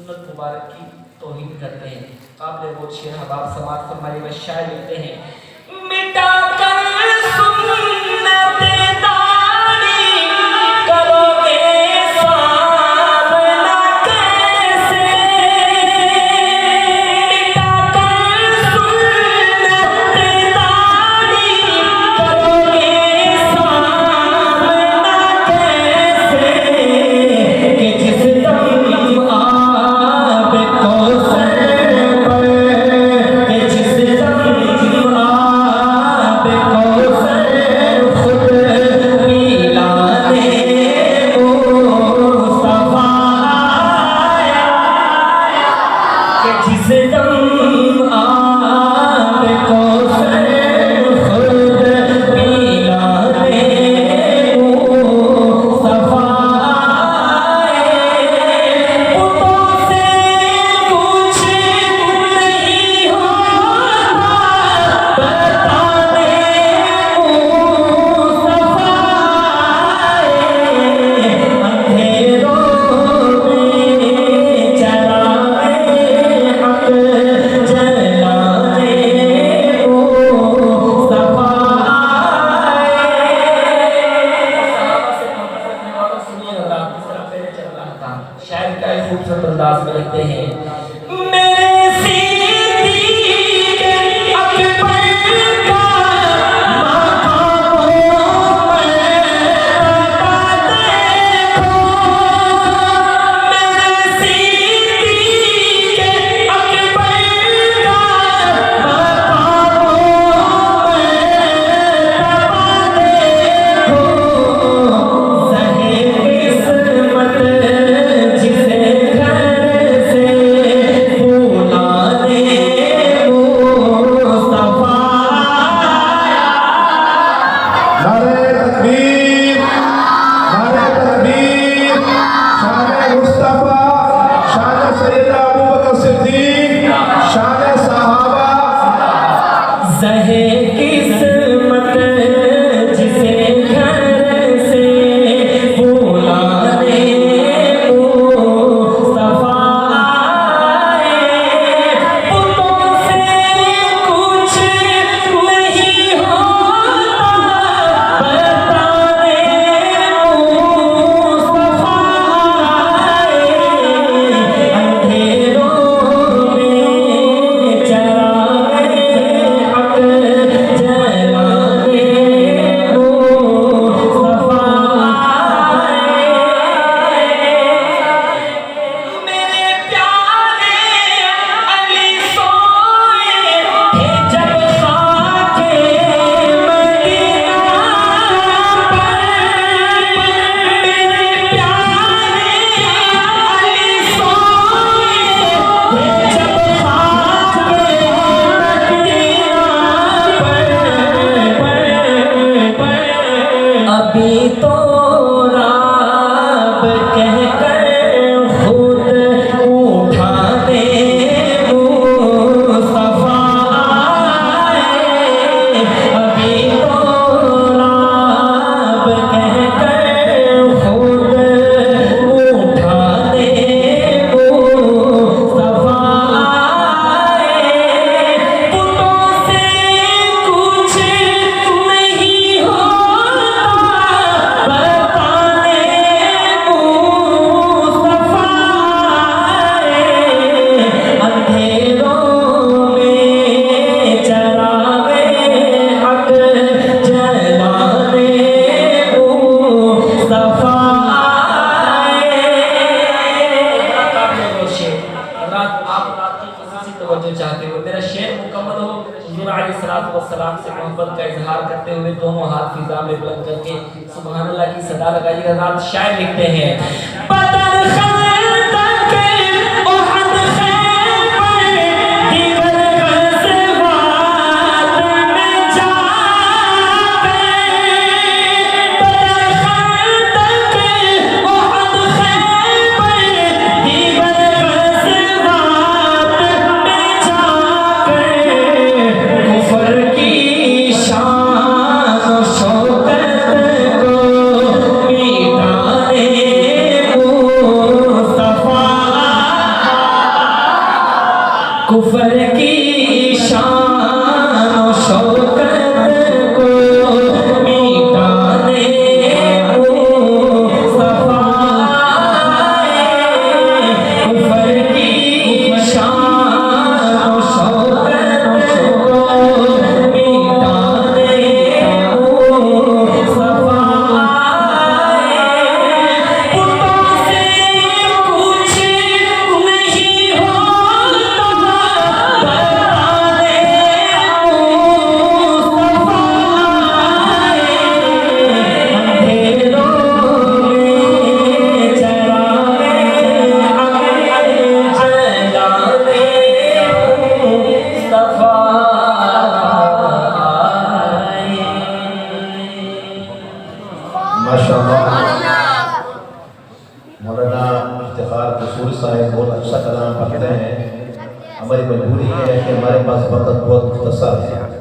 सुन्नत मुबारक की तौहीन करते हैं। काबिल वो शेर हबाब समाज फरमाइए व शायर लिखते हैं मिटा कर सुन्नत दानी करोगे सामना कैसे, मिटा कर सुन्नत दानी करोगे सामना कैसे, कि जिस दम आब कौसर पर, कि जिस दम आब कौसर खुद पिलाने मुस्तफा आया, कि जिस दम आब कौसर खुद पिलाने मुस्तफा आए, पुतों से कुछ नहीं होता बताने मुस्तफा आए, अंधेरों में चराए हक जलाने मुस्तफा आए। शायर का एक खूबसूरत अंदाज में लिखते हैं मेरे सिद्दीक़ अकबर का मकाम मर्तबा देखो, मेरे सिद्दीक़ अकबर का मकाम मर्तबा देखो, ज़हे किस्मत जिसे घर से बुलाने मुस्तफा आया। नारे तकबीर, नारे तकबीर, शान मुस्तफा, शान सैयदना अबू बकर सिद्दीक, शान सहाबा। ज़हे किस्मत जिसे घर से बुलाने मुस्तफा आए, पुतों से कुछ नहीं होता बताने मुस्तफा आए, अंधेरों में चराए हक जलाने मुस्तफा आए, मेरे प्यारे अली सोए थे जब खाके मदीना पर, मेरे प्यारे अली सोए थे जब खाके मदीना पर, अभी तो राब कहकर खुद उठाने मुस्तफा आए, अभी तो राब कहकर खुद उठाने मुस्तफा आए, पुतों से कुछ नहीं होता बताने मुस्तफा आए, अंधेरों में चराए हक जलाने मुस्तफा आए। रात आप रात की खुसूसी तवज्जो चाहते हो, मेरा शेर मुकम्मल हो, हुज़ूर अलैहिस्सलातु वस्सलाम से मोहब्बत का इजहार करते हुए दोनों हाथ फिजा में बुलंद करके सुभान अल्लाह की सदा लगाइएगा। रात शायर लिखते हैं बदर खंदक उहद खैबर दीगर ग़ज़वात में जाकर, बदर खंदक उहद खैबर दीगर ग़ज़वात में जाकर, कुफ़र की शान और शौकत को मिटाने माशाअल्लाह। मौलाना इफ्तिखार कसूरी साहब बहुत अच्छा कलाम पढ़ते हैं। हमारी मजबूरी है कि हमारे पास वक्त बहुत मुख्तसर है।